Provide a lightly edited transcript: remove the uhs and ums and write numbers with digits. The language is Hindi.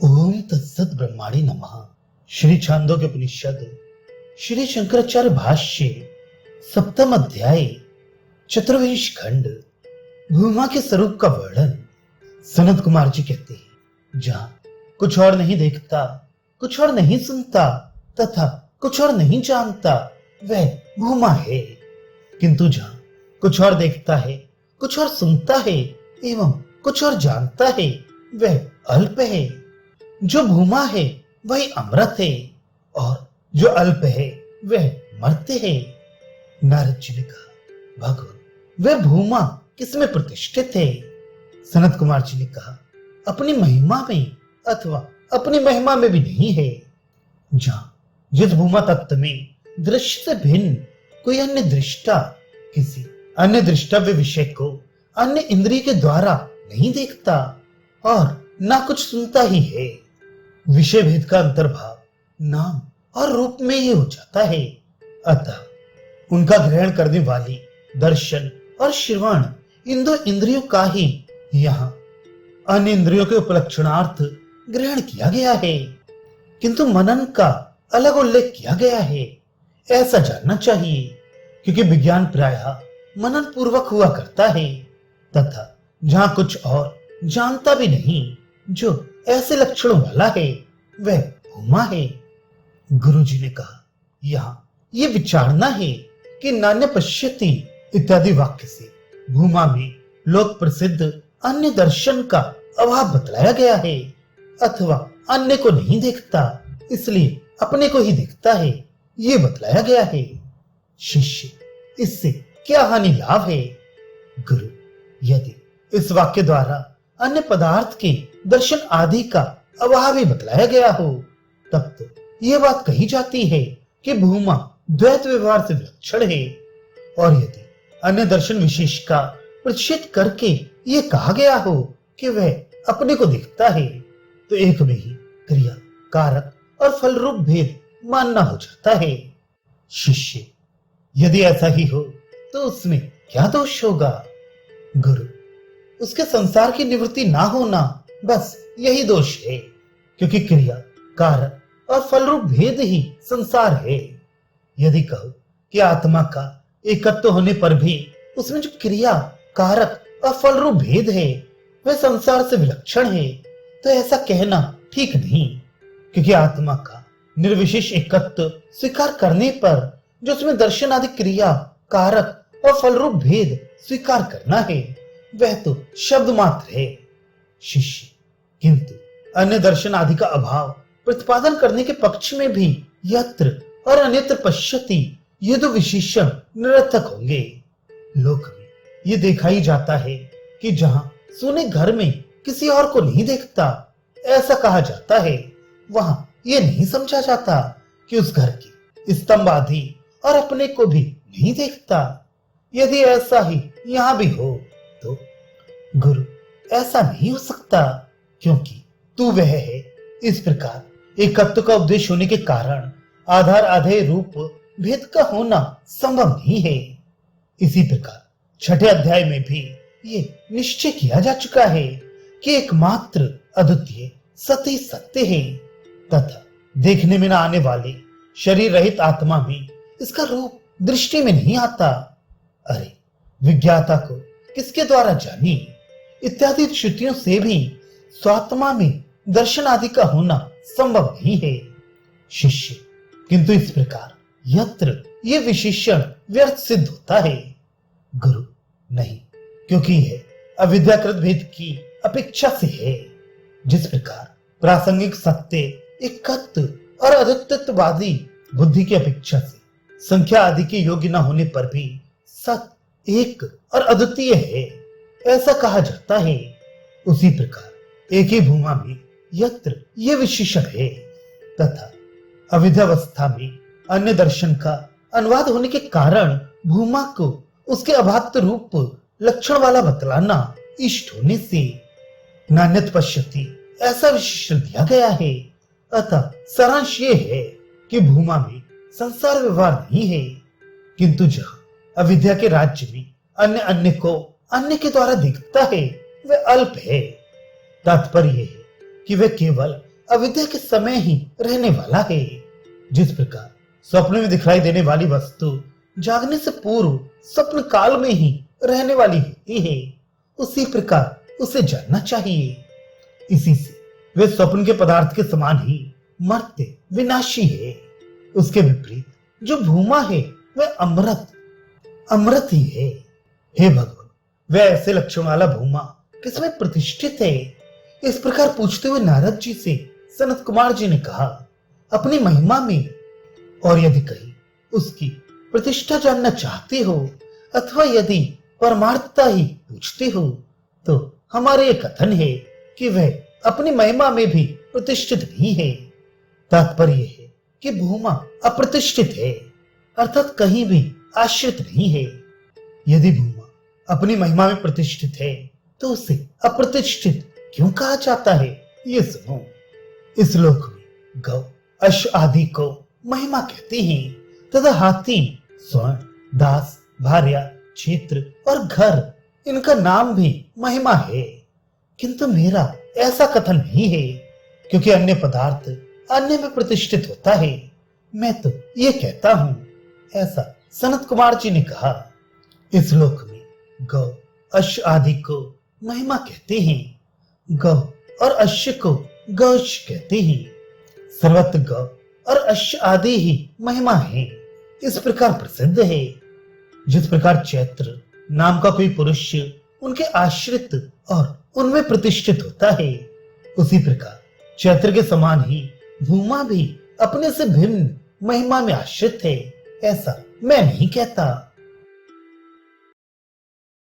ओम तत्सत ब्रह्माणी नमः। श्री छांदोग्य उपनिषद श्री शंकराचार्य भाष्य सप्तम अध्याय चतुर्विंश खंड भूमा के स्वरूप का वर्णन। सनत कुमार जी कहते हैं, जहां कुछ और नहीं देखता, कुछ और नहीं सुनता तथा कुछ और नहीं जानता, वह भूमा है। किंतु जहां कुछ और देखता है, कुछ और सुनता है एवं कुछ और जानता है, वह अल्प है। जो भूमा है वही अमृत है और जो अल्प है वह मर्त्य है। नारद जी ने कहा, भगवान वह भूमा किसमें प्रतिष्ठित है? सनत कुमार जी ने कहा, अपनी महिमा में अथवा अपनी महिमा में भी नहीं है। जहां जिस भूमा तत्व में दृश्य से भिन्न कोई अन्य दृष्टा किसी अन्य दृष्टव्य विषय को अन्य इंद्रिय के द्वारा नहीं देखता और ना कुछ सुनता ही है, विषय भेद का अंतर्भाव नाम और रूप में ही हो जाता है। अतः उनका ग्रहण करने वाली दर्शन और श्रवण इन दो इंद्रियों का ही यहाँ अन्य इंद्रियों के उपलक्षणार्थ ग्रहण किया गया है, किंतु मनन का अलग उल्लेख किया गया है। ऐसा जानना चाहिए, क्योंकि विज्ञान प्रायः मनन पूर्वक हुआ करता है तथा जहां कुछ और जानता भी नहीं, जो ऐसे लक्षणों वाला है, वह भूमा है। गुरु जी ने कहा, यहाँ ये विचारना है कि नान्य पश्यति इत्यादि वाक्य से भूमा में लोक प्रसिद्ध अन्य दर्शन का अभाव बतलाया गया है, अथवा अन्य को नहीं देखता इसलिए अपने को ही देखता है, ये बतलाया गया है। शिष्य, इससे क्या हानि लाभ है? गुरु, यदि इस वाक्य द्वारा अन्य पदार्थ के दर्शन आदि का अभाव ही बतलाया गया हो, तब तो यह बात कही जाती है कि भूमा द्वैत व्यवहार से विलक्षण है। और यदि अन्य दर्शन विशेष का प्रतिषेध करके ये कहा गया हो कि वह अपने को देखता है, तो एक में ही क्रिया, कारक और फल रूप भेद मानना हो जाता है। शिष्य, यदि ऐसा ही हो तो उसमें क्या दोष होगा? गुरु, उसके संसार की निवृत्ति ना होना, बस यही दोष है, क्योंकि क्रिया, कारक और फल रूप भेद ही संसार है। यदि कहो कि आत्मा का एकत्व होने पर भी उसमें जो क्रिया, कारक और फल रूप भेद है वह संसार से विलक्षण है, तो ऐसा कहना ठीक नहीं, क्योंकि आत्मा का निर्विशेष एकत्व स्वीकार करने पर जो उसमें दर्शन आदि क्रिया, कारक और फल रूप भेद स्वीकार करना है, वह तो शब्द मात्र है। शिष्य, किंतु अन्य दर्शन आदि का अभाव प्रतिपादन करने के पक्ष में भी यत्र और अन्यत्र पश्यति ये दो विशेषण निरर्थक होंगे। लोक में ये देखा ही जाता है कि जहां सोने घर में किसी और को नहीं देखता, ऐसा कहा जाता है, वहां ये नहीं समझा जाता कि उस घर की स्तंभ आदि और अपने को भी नहीं देखता। यदि ऐसा ही यहां भी हो तो गुरु, ऐसा नहीं हो सकता, क्योंकि तू वह है। इस प्रकार एकत्व का उपदेश होने के कारण आधार आधेय रूप भेद का होना संभव नहीं है। इसी प्रकार छठे अध्याय में भी ये निश्चय किया जा चुका है कि एकमात्र अद्वितीय सत्य सत्य है तथा देखने में न आने वाले शरीर रहित आत्मा में इसका रूप दृष्टि में नहीं आता। अरे, विज्ञाता को किसके द्वारा जानी इत्यादि श्रुतियों से भी स्वात्मा में दर्शन आदि का होना संभव नहीं है। शिष्य, किंतु इस प्रकार यत्र ये विशेषण व्यर्थ सिद्ध होता है। गुरु, नहीं, क्योंकि यह अविद्याकृत भेद की अपेक्षा से है। जिस प्रकार प्रासंगिक सत्य, एकत्व और अद्वैतवादी बुद्धि की अपेक्षा से संख्या आदि के योग्य न होने पर भी सत्य एक और अद्वितीय है, ऐसा कहा जाता है, उसी प्रकार एक ही भूमा में यत्र ये विशेषण है तथा अविद्यावस्था में अन्य दर्शन का अनुवाद होने के कारण भूमा को उसके अभात्य रूप लक्षण वाला बतलाना इष्ट होने से नान्यत पश्यति ऐसा विशेषण दिया गया है। अतः सारांश ये है कि भूमा में संसार व्यवहार नहीं है, किंतु जहां अविद्या के राज्य में अन्य अन्य को अन्य के द्वारा दिखता है, वह अल्प है। तात्पर्य है कि वह केवल अविद्या के समय ही रहने वाला है। जिस प्रकार स्वप्न में दिखाई देने वाली वस्तु जागने से पूर्व स्वप्न काल में ही रहने वाली होती है, उसी प्रकार उसे जानना चाहिए। इसी से वे स्वप्न के पदार्थ के समान ही मरते विनाशी है। उसके विपरीत जो भूमा है वह अमृत ही है। हे भगवान, वह ऐसे लक्षण वाला भूमा किसमें प्रतिष्ठित है? इस प्रकार पूछते हुए नारद जी से सनत कुमार जी ने कहा, अपनी महिमा में और यदि कहीं उसकी प्रतिष्ठा जानना चाहते हो अथवा यदि परमार्थता ही पूछते हो तो हमारे ये कथन है कि वह अपनी महिमा में भी प्रतिष्ठित नहीं है। तात्पर्य है कि भूमा अप्रतिष्ठित है, अर्थात कहीं भी आश्रित नहीं है। यदि भूमा अपनी महिमा में प्रतिष्ठित है तो उसे अप्रतिष्ठित क्यों कहा जाता है? ये सुनो। इस लोक में गौ, अश्व आदि को महिमा कहते हैं तथा हाथी, स्वर्ण, दास, भार्या, क्षेत्र और घर, इनका नाम भी महिमा है। किंतु मेरा ऐसा कथन नहीं है, क्योंकि अन्य पदार्थ अन्य में प्रतिष्ठित होता है। मैं तो ये कहता हूं, ऐसा सनत कुमार जी ने कहा। इस लोक में गौ, अश्व आदि को महिमा कहते हैं। गौ और अश्व को गौश कहते हैं। सर्वत्र गौ और अश्व आदि ही महिमा है, इस प्रकार प्रसिद्ध है। जिस प्रकार चैत्र नाम का कोई पुरुष उनके आश्रित और उनमें प्रतिष्ठित होता है, उसी प्रकार चैत्र के समान ही भूमा भी अपने से भिन्न महिमा में आश्रित है, ऐसा मैं नहीं कहता।